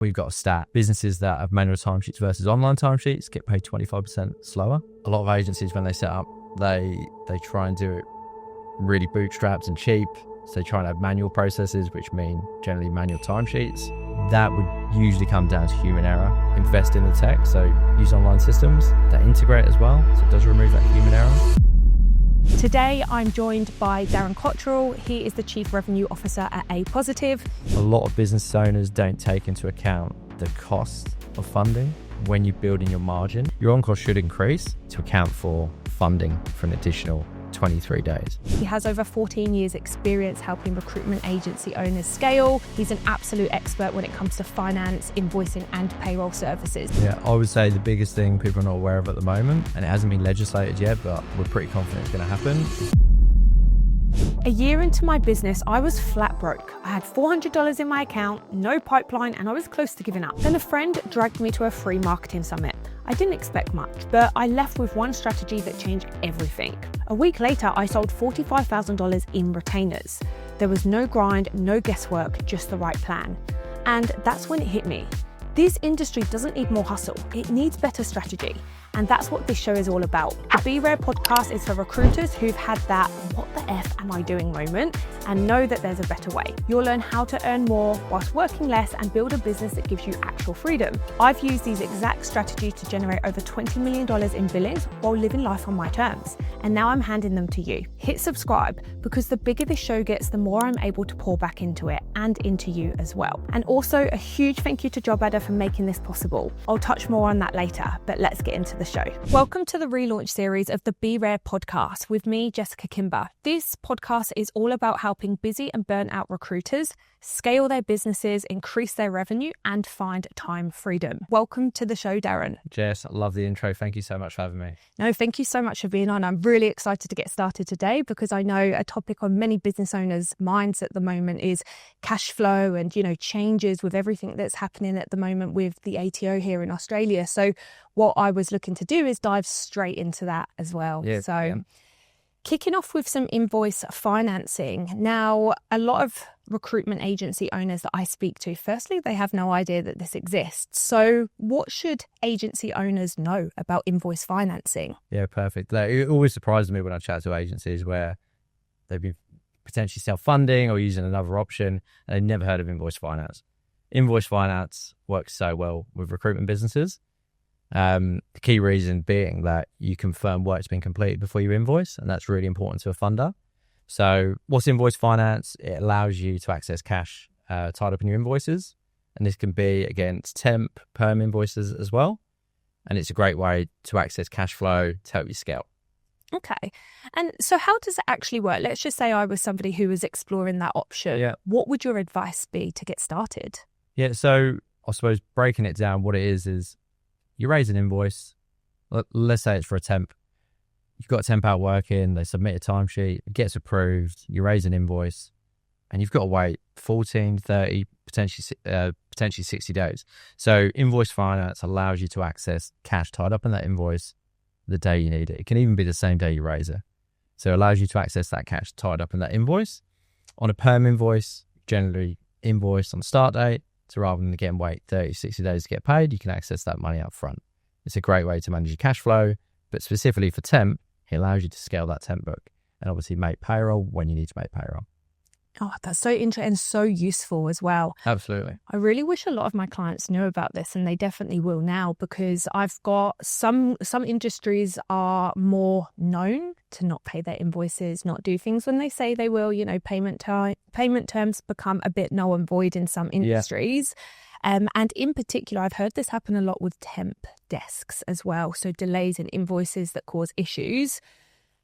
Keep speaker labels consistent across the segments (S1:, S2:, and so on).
S1: We've got a stat. Businesses that have manual timesheets versus online timesheets get paid 25% slower. A lot of agencies, when they set up, they try and do it really bootstrapped and cheap. So they try and have manual processes, which mean generally manual timesheets. That would usually come down to human error. Invest in the tech, so use online systems that integrate as well. So it does remove that human error.
S2: Today, I'm joined by Darren Cottrell. He is the Chief Revenue Officer at APositive.
S1: A lot of business owners don't take into account the cost of funding when you're building your margin. Your on-cost should increase to account for funding for an additional 23 days.
S2: He has over 14 years experience helping recruitment agency owners scale. He's an absolute expert when it comes to finance, invoicing and payroll services.
S1: Yeah, I would say the biggest thing people are not aware of at the moment, and it hasn't been legislated yet, but we're pretty confident it's going to happen.
S2: A year into my business, I was flat broke. I had $400 in my account, no pipeline, and I was close to giving up. Then a friend dragged me to a free marketing summit. I didn't expect much, but I left with one strategy that changed everything. A week later, I sold $45,000 in retainers. There was no grind, no guesswork, just the right plan. And that's when it hit me. This industry doesn't need more hustle, it needs better strategy. And that's what this show is all about. The Be Rare podcast is for recruiters who've had that "what the F am I doing" moment and know that there's a better way. You'll learn how to earn more whilst working less and build a business that gives you actual freedom. I've used these exact strategies to generate over $20 million in billings while living life on my terms. And now I'm handing them to you. Hit subscribe, because the bigger this show gets, the more I'm able to pour back into it and into you as well. And also a huge thank you to JobAdder for making this possible. I'll touch more on that later, but let's get into the show. Welcome to the relaunch series of the Be Rare podcast with me, Jessica Kimber. This podcast is all about helping busy and burnt out recruiters scale their businesses, increase their revenue, and find time freedom. Welcome to the show, Darren.
S1: Jess, I love the intro. Thank you so much for having me.
S2: No, thank you so much for being on. I'm really excited to get started today because I know a topic on many business owners' minds at the moment is cash flow and, changes with everything that's happening at the moment with the ATO here in Australia. So what I was looking to do is dive straight into that as well. Kicking off with some invoice financing. Now, a lot of recruitment agency owners that I speak to, firstly, they have no idea that this exists. So what should agency owners know about invoice financing?
S1: Yeah, perfect. It always surprises me when I chat to agencies where they've been potentially self-funding or using another option and they've never heard of invoice finance. Invoice finance works so well with recruitment businesses. The key reason being that you confirm work's been completed before you invoice, and that's really important to a funder. So what's invoice finance? It allows you to access cash tied up in your invoices, and this can be against Temp, Perm invoices as well, and it's a great way to access cash flow to help you scale.
S2: Okay. And so how does it actually work? Let's just say I was somebody who was exploring that option.
S1: Yeah.
S2: What would your advice be to get started?
S1: Yeah, so I suppose breaking it down, what it is you raise an invoice. Let's say it's for a temp. You've got a temp out working, they submit a timesheet, it gets approved, you raise an invoice, and you've got to wait 14, 30, potentially 60 days. So invoice finance allows you to access cash tied up in that invoice the day you need it. It can even be the same day you raise it. So it allows you to access that cash tied up in that invoice. On a perm invoice, generally invoice on the start date. So rather than again wait 30, 60 days to get paid, you can access that money up front. It's a great way to manage your cash flow, but specifically for temp, it allows you to scale that temp book and obviously make payroll when you need to make payroll.
S2: Oh, that's so interesting and so useful as well.
S1: Absolutely.
S2: I really wish a lot of my clients knew about this, and they definitely will now, because I've got some industries are more known to not pay their invoices, not do things when they say they will. Payment terms become a bit null and void in some industries. Yeah. And in particular, I've heard this happen a lot with temp desks as well. So delays in invoices that cause issues.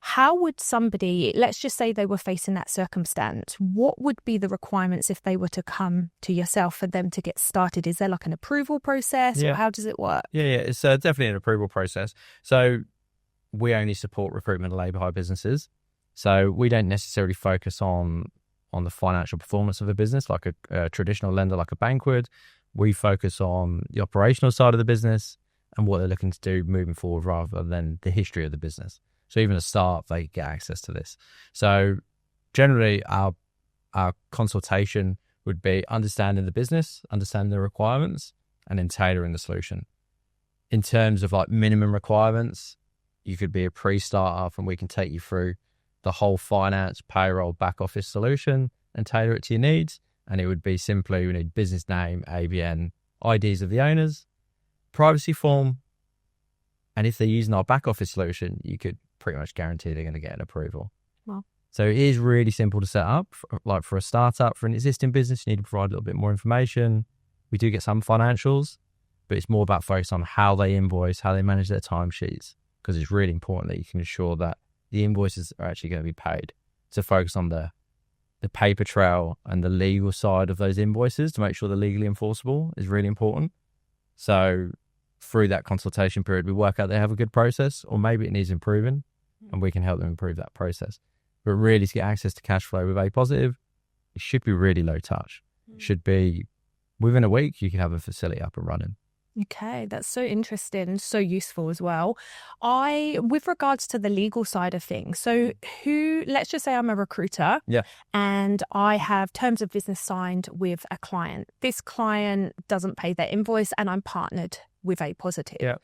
S2: How would somebody, let's just say they were facing that circumstance, what would be the requirements if they were to come to yourself for them to get started? Is there like an approval process?
S1: Yeah.
S2: Or how does it work?
S1: Yeah, it's definitely an approval process. So we only support recruitment and labour hire businesses. So we don't necessarily focus on the financial performance of a business like a traditional lender like a bank would. We focus on the operational side of the business and what they're looking to do moving forward rather than the history of the business. So even at start, they get access to this. So generally, our consultation would be understanding the business, understanding the requirements, and then tailoring the solution. In terms of like minimum requirements, you could be a pre-starter and we can take you through the whole finance, payroll, back office solution and tailor it to your needs. And it would be simply, we need business name, ABN, IDs of the owners, privacy form. And if they're using our back office solution, you could pretty much guarantee they're going to get an approval.
S2: Wow.
S1: So it is really simple to set up. Like for a startup, for an existing business, you need to provide a little bit more information. We do get some financials, but it's more about focus on how they invoice, how they manage their timesheets, because it's really important that you can ensure that the invoices are actually going to be paid. To focus on the paper trail and the legal side of those invoices to make sure they're legally enforceable is really important. So through that consultation period, we work out they have a good process, or maybe it needs improving, and we can help them improve that process. But really, to get access to cash flow with APositive, it should be really low touch. It should be within a week, you can have a facility up and running.
S2: Okay, that's so interesting and so useful as well. With regards to the legal side of things, so let's just say I'm a recruiter, and I have terms of business signed with a client. This client doesn't pay their invoice and I'm partnered with APositive.
S1: Yeah.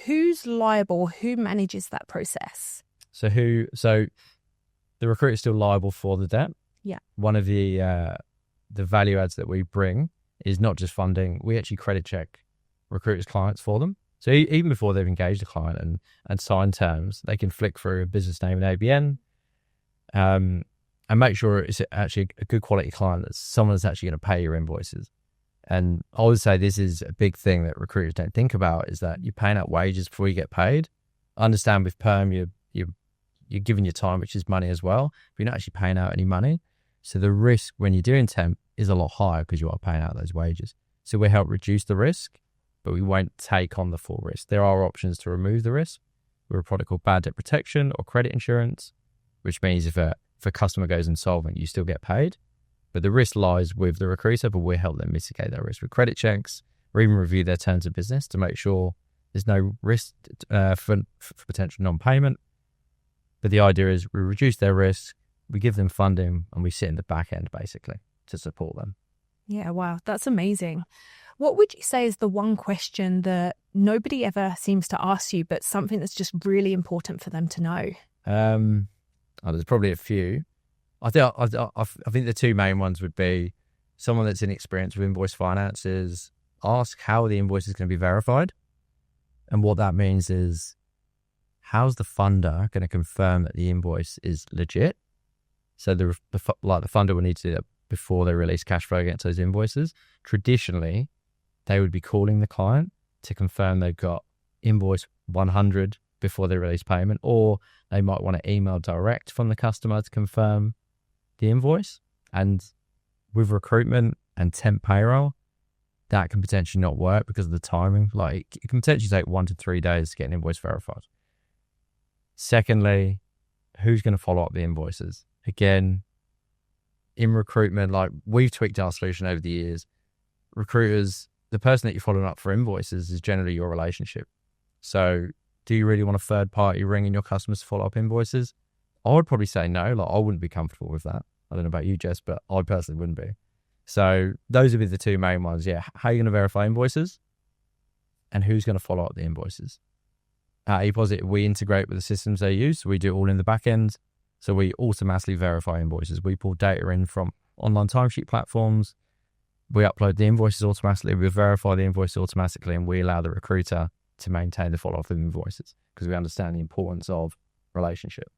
S2: Who's liable? Who manages that process?
S1: So the recruiter is still liable for the debt.
S2: Yeah.
S1: One of the value adds that we bring is not just funding. We actually credit check recruiters' clients for them. So even before they've engaged a client and signed terms, they can flick through a business name and ABN and make sure it's actually a good quality client, that's someone that's actually going to pay your invoices. And I would say this is a big thing that recruiters don't think about, is that you're paying out wages before you get paid. I understand with Perm, you're giving your time, which is money as well, but you're not actually paying out any money. So the risk when you're doing temp is a lot higher because you are paying out those wages. So we help reduce the risk, but we won't take on the full risk. There are options to remove the risk. We're a product called bad debt protection or credit insurance, which means if a customer goes insolvent, you still get paid. But the risk lies with the recruiter, but we help them mitigate that risk with credit checks or even review their terms of business to make sure there's no risk for potential non-payment. But the idea is we reduce their risk, we give them funding, and we sit in the back end basically to support them.
S2: Yeah, wow, that's amazing. What would you say is the one question that nobody ever seems to ask you, but something that's just really important for them to know?
S1: There's probably a few. I think the two main ones would be someone that's inexperienced with invoice finances, ask how the invoice is going to be verified. And what that means is, how's the funder going to confirm that the invoice is legit? So the funder will need to do that before they release cash flow against those invoices. Traditionally, they would be calling the client to confirm they've got invoice 100 before they release payment, or they might want to email direct from the customer to confirm the invoice. And with recruitment and temp payroll, that can potentially not work because of the timing. Like, it can potentially take 1 to 3 days to get an invoice verified. Secondly, who's going to follow up the invoices? Again, in recruitment, like, we've tweaked our solution over the years. Recruiters, the person that you're following up for invoices is generally your relationship. So do you really want a third party ringing your customers to follow up invoices? I would probably say no. Like, I wouldn't be comfortable with that. I don't know about you, Jess, but I personally wouldn't be. So those would be the two main ones. Yeah. How are you going to verify invoices? And who's going to follow up the invoices? At APositive, we integrate with the systems they use. So we do it all in the back end. So we automatically verify invoices. We pull data in from online timesheet platforms. We upload the invoices automatically. We verify the invoice automatically, and we allow the recruiter to maintain the follow-up of invoices because we understand the importance of relationship.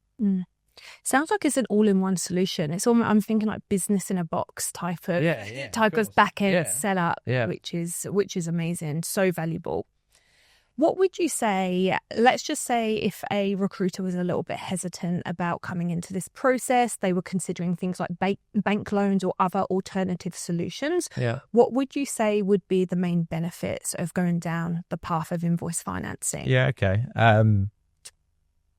S2: Sounds like it's an all-in-one solution. It's almost, I'm thinking like business in a box type of back-end setup, which is amazing, so valuable. What would you say, let's just say if a recruiter was a little bit hesitant about coming into this process, they were considering things like bank loans or other alternative solutions.
S1: Yeah.
S2: What would you say would be the main benefits of going down the path of invoice financing?
S1: Yeah, okay. I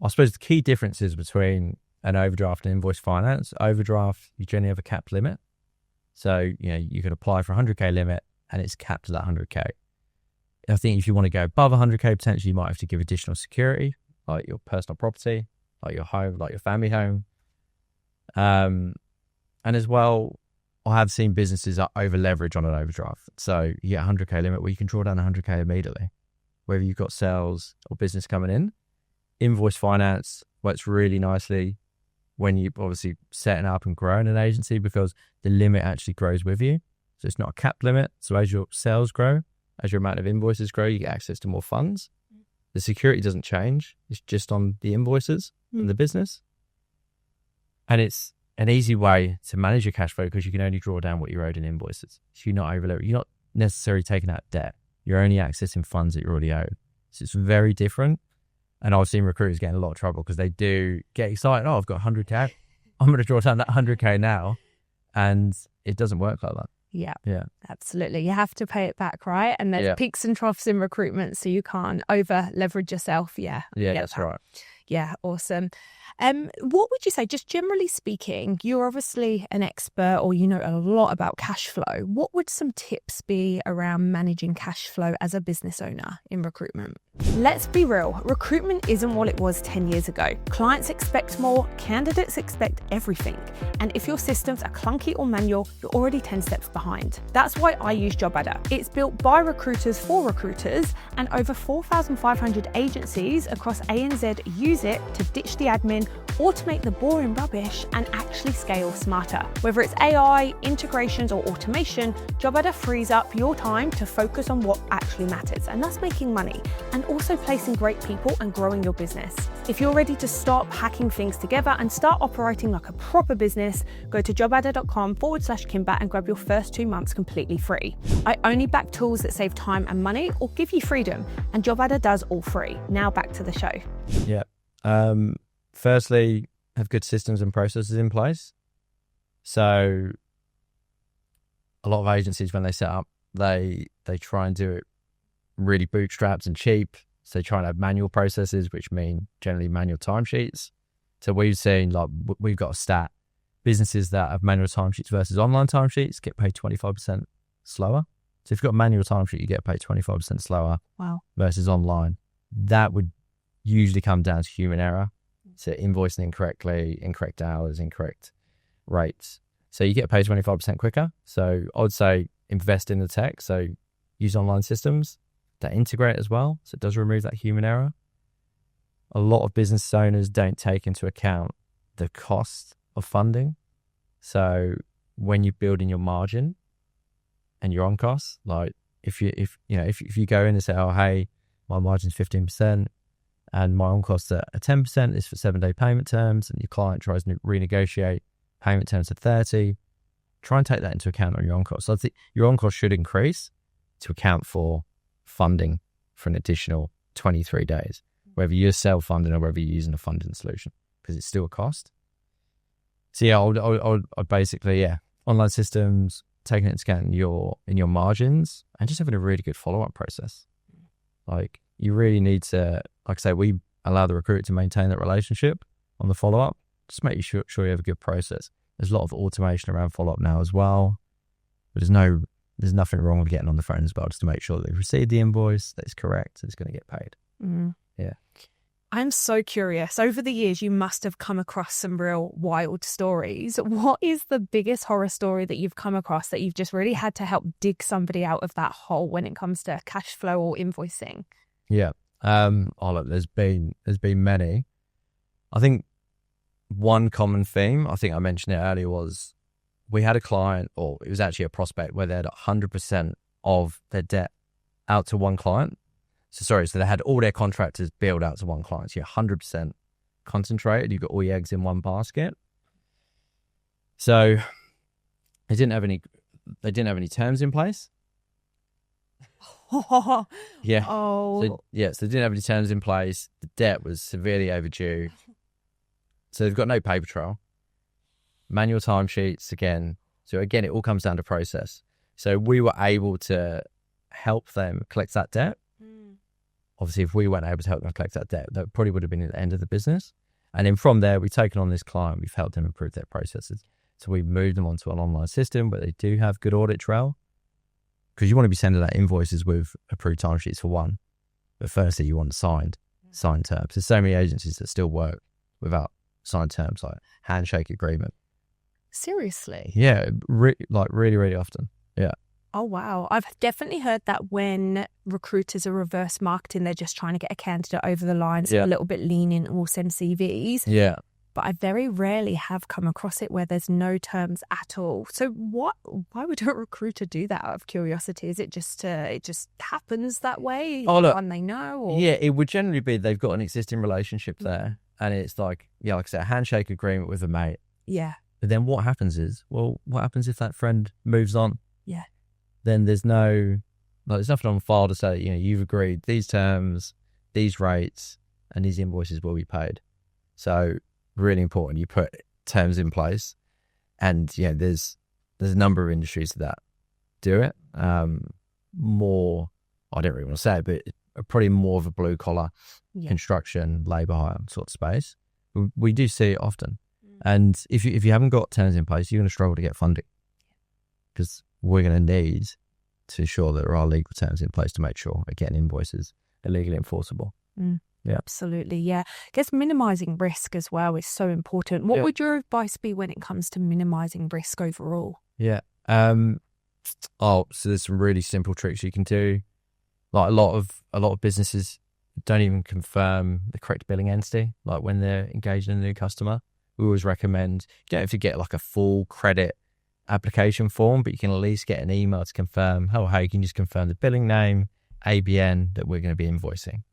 S1: suppose the key differences between an overdraft and invoice finance, overdraft, you generally have a capped limit. So, you can apply for a 100K limit and it's capped to that 100K. I think if you want to go above 100K, potentially you might have to give additional security, like your personal property, like your home, like your family home. And as well, I have seen businesses that over leverage on an overdraft. So you get a 100K limit where you can draw down 100K immediately, whether you've got sales or business coming in. Invoice finance works really nicely when you're obviously setting up and growing an agency, because the limit actually grows with you. So it's not a capped limit. So as your sales grow, as your amount of invoices grow, you get access to more funds. The security doesn't change. It's just on the invoices and the business. And it's an easy way to manage your cash flow because you can only draw down what you're owed in invoices. So you're not necessarily taking out debt. You're only accessing funds that you already owe. So it's very different. And I've seen recruiters get in a lot of trouble because they do get excited. Oh, I've got 100K. I'm going to draw down that 100K now. And it doesn't work like that.
S2: Yeah, absolutely. You have to pay it back, right? And there's peaks and troughs in recruitment, so you can't over leverage yourself. Yeah,
S1: that's right.
S2: Yeah, awesome. What would you say, just generally speaking, you're obviously an expert or you know a lot about cash flow. What would some tips be around managing cash flow as a business owner in recruitment? Let's be real, recruitment isn't what it was 10 years ago. Clients expect more, candidates expect everything. And if your systems are clunky or manual, you're already 10 steps behind. That's why I use JobAdder. It's built by recruiters for recruiters, and over 4,500 agencies across ANZ use it to ditch the admin, automate the boring rubbish, and actually scale smarter. Whether it's AI, integrations, or automation, JobAdder frees up your time to focus on what actually matters, and that's making money and also placing great people and growing your business. If you're ready to stop hacking things together and start operating like a proper business, go to jobadder.com/Kimber and grab your first 2 months completely free. I only back tools that save time and money or give you freedom, and JobAdder does all free. Now back to the show.
S1: Yeah. Firstly, have good systems and processes in place. So a lot of agencies, when they set up, they try and do it really bootstrapped and cheap. So they try and have manual processes, which mean generally manual timesheets. So we've seen, like, we've got a stat. Businesses that have manual timesheets versus online timesheets get paid 25% slower. So if you've got a manual timesheet, you get paid 25% slower.
S2: Wow.
S1: Versus online. That would usually come down to human error. So invoicing incorrectly, incorrect hours, incorrect rates. So you get paid 25% quicker. So I would say invest in the tech. So use online systems that integrate as well. So it does remove that human error. A lot of business owners don't take into account the cost of funding. So when you're building your margin and your on costs, like if you go in and say, oh, hey, my margin's 15%, and my on-costs are 10% is for 7-day payment terms, and your client tries to renegotiate payment terms to 30, try and take that into account on your on-costs. So I think your on-cost should increase to account for funding for an additional 23 days, whether you're self-funding or whether you're using a funding solution, because it's still a cost. So yeah, I'd basically, online systems, taking it into account in your margins, and just having a really good follow-up process. Like, you really need to, like I say, we allow the recruiter to maintain that relationship on the follow-up. Just make sure you have a good process. There's a lot of automation around follow-up now as well. But there's nothing wrong with getting on the phone as well, just to make sure that they've received the invoice, that it's correct, that it's going to get paid.
S2: Mm-hmm.
S1: Yeah.
S2: I'm so curious. Over the years, you must have come across some real wild stories. What is the biggest horror story that you've come across that you've just really had to help dig somebody out of that hole when it comes to cash flow or invoicing?
S1: Yeah. Look, there's been many. I think one common theme, I think I mentioned it earlier, was we had a client, or it was actually a prospect, where they had 100% of their debt out to one client. So they had all their contractors billed out to one client. So you're 100% concentrated. You've got all your eggs in one basket. So they didn't have any terms in place. Yeah.
S2: Oh.
S1: So they didn't have any terms in place. The debt was severely overdue. So they've got no paper trail. Manual timesheets again. So again, it all comes down to process. So we were able to help them collect that debt. Obviously, if we weren't able to help them collect that debt, that probably would have been at the end of the business. And then from there, we've taken on this client. We've helped them improve their processes. So we've moved them onto an online system where they do have good audit trail, because you want to be sending out invoices with approved timesheets for one. But firstly, you want signed terms. There's so many agencies that still work without signed terms, like Handshake agreement.
S2: Seriously?
S1: Yeah, really, really often. Yeah.
S2: Oh, wow. I've definitely heard that when recruiters are reverse marketing, they're just trying to get a candidate over the line, so a little bit lenient and will send CVs.
S1: Yeah.
S2: But I very rarely have come across it where there's no terms at all. So why would a recruiter do that out of curiosity? Is it just it just happens that way?
S1: Oh, look,
S2: one they know? Or?
S1: Yeah, it would generally be they've got an existing relationship there. And it's like I said, a handshake agreement with a mate.
S2: Yeah.
S1: But then what happens is, what happens if that friend moves on?
S2: Yeah.
S1: Then there's nothing on file to say, you've agreed these terms, these rates, and these invoices will be paid. So really important, you put terms in place. And there's a number of industries that do it. More, I don't really want to say it, but probably more of a blue collar construction, labour hire sort of space. We do see it often. And if you haven't got terms in place, you're going to struggle to get funding, because we're going to need to ensure that there are legal terms in place to make sure, again, invoices are legally enforceable. Yeah,
S2: absolutely. Yeah, I guess minimizing risk as well is so important. What would your advice be when it comes to minimizing risk overall?
S1: Yeah. So there's some really simple tricks you can do. Like a lot of businesses don't even confirm the correct billing entity. Like when they're engaged in a new customer, we always recommend you don't have to get like a full credit application form, but you can at least get an email to confirm. Hey, you can just confirm the billing name, ABN that we're going to be invoicing.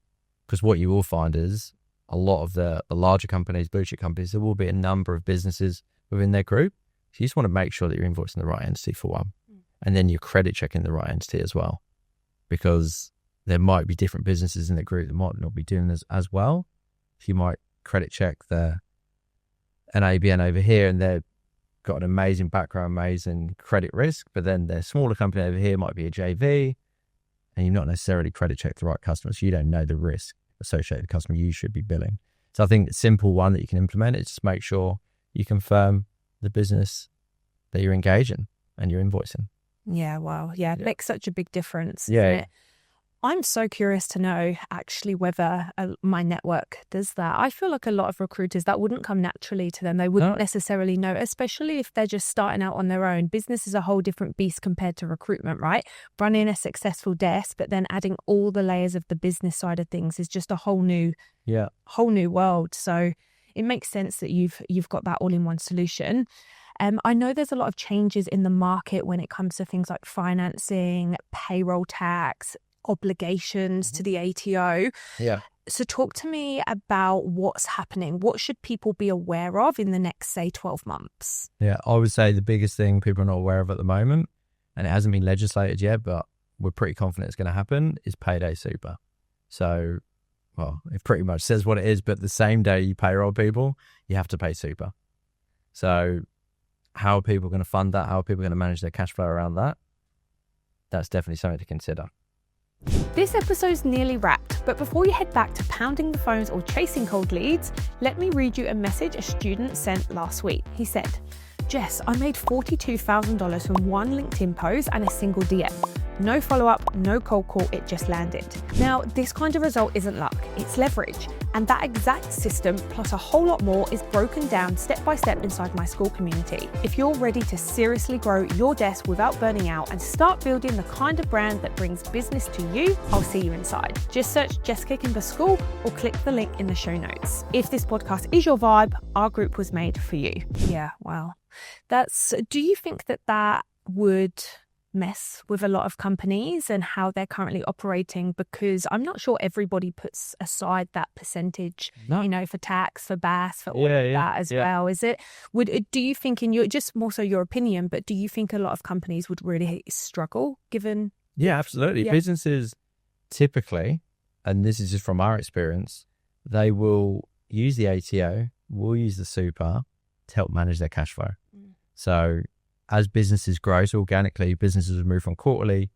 S1: Because what you will find is a lot of the larger companies, blue chip companies, there will be a number of businesses within their group. So you just want to make sure that you're invoicing the right entity for one. And then you're credit checking the right entity as well. Because there might be different businesses in the group that might not be doing this as well. So you might credit check an ABN over here, and they've got an amazing background, amazing credit risk, but then their smaller company over here might be a JV, and you've not necessarily credit checked the right customer, so you don't know the risk associated with the customer you should be billing. So I think the simple one that you can implement is just make sure you confirm the business that you're engaging and you're invoicing.
S2: Yeah, wow. Yeah, it makes such a big difference.
S1: Yeah.
S2: Doesn't it? I'm so curious to know actually whether my network does that. I feel like a lot of recruiters, that wouldn't come naturally to them. They wouldn't necessarily know, especially if they're just starting out on their own. Business is a whole different beast compared to recruitment, right? Running a successful desk, but then adding all the layers of the business side of things is just a whole new world. So it makes sense that you've got that all-in-one solution. I know there's a lot of changes in the market when it comes to things like financing, payroll tax, obligations to the ATO.
S1: Yeah.
S2: So talk to me about what's happening. What should people be aware of in the next, say, 12 months?
S1: Yeah, I would say the biggest thing people are not aware of at the moment, and it hasn't been legislated yet, but we're pretty confident it's going to happen, is Payday Super. So, it pretty much says what it is, but the same day you payroll people, you have to pay Super. So how are people going to fund that? How are people going to manage their cash flow around that? That's definitely something to consider.
S2: This episode's nearly wrapped, but before you head back to pounding the phones or chasing cold leads, let me read you a message a student sent last week. He said, "Jess, I made $42,000 from one LinkedIn post and a single DM. No follow-up, no cold call, it just landed." Now, this kind of result isn't luck, it's leverage. And that exact system, plus a whole lot more, is broken down step by step inside my school community. If you're ready to seriously grow your desk without burning out and start building the kind of brand that brings business to you, I'll see you inside. Just search Jessica Kimber School or click the link in the show notes. If this podcast is your vibe, our group was made for you. Yeah, wow. Do you think that would mess with a lot of companies and how they're currently operating? Because I'm not sure everybody puts aside that percentage, for tax, for BAS, for all of that as well. Is it? Do you think, in just more so your opinion, but do you think a lot of companies would really struggle given?
S1: Yeah, absolutely. Yeah. Businesses typically, and this is just from our experience, they will use the ATO, will use the super to help manage their cash flow. So as businesses grow, so organically, businesses will move from quarterly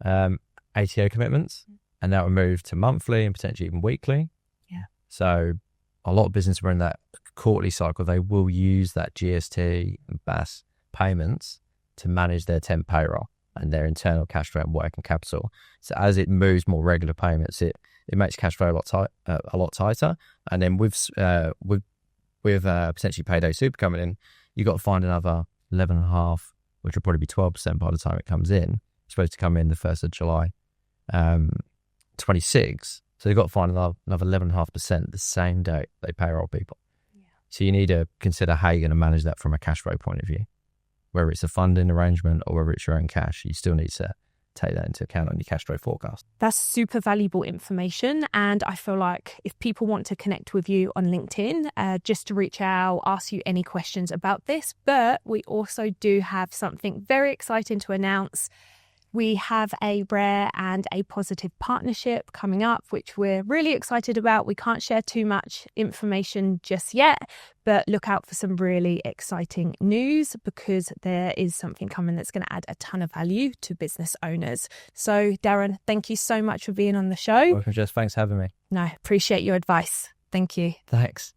S1: ATO commitments, and that will move to monthly and potentially even weekly.
S2: Yeah.
S1: So a lot of businesses are in that quarterly cycle. They will use that GST and BAS payments to manage their temp payroll and their internal cash flow and working capital. So as it moves more regular payments, it makes cash flow a lot tighter. And then with potentially Payday Super coming in, You've got to find another 11.5, which will probably be 12% by the time it comes in. It's supposed to come in the 1st of July, 26. So you've got to find another 11.5% the same day they payroll people. Yeah. So you need to consider how you're going to manage that from a cash flow point of view. Whether it's a funding arrangement or whether it's your own cash, you still need to take that into account on your cash flow forecast.
S2: That's super valuable information. And I feel like if people want to connect with you on LinkedIn, just to reach out, ask you any questions about this. But we also do have something very exciting to announce. We have a Raire and APositive partnership coming up, which we're really excited about. We can't share too much information just yet, but look out for some really exciting news because there is something coming that's going to add a ton of value to business owners. So, Darren, thank you so much for being on the show.
S1: Welcome, Jess. Thanks for having me.
S2: No, appreciate your advice. Thank you.
S1: Thanks.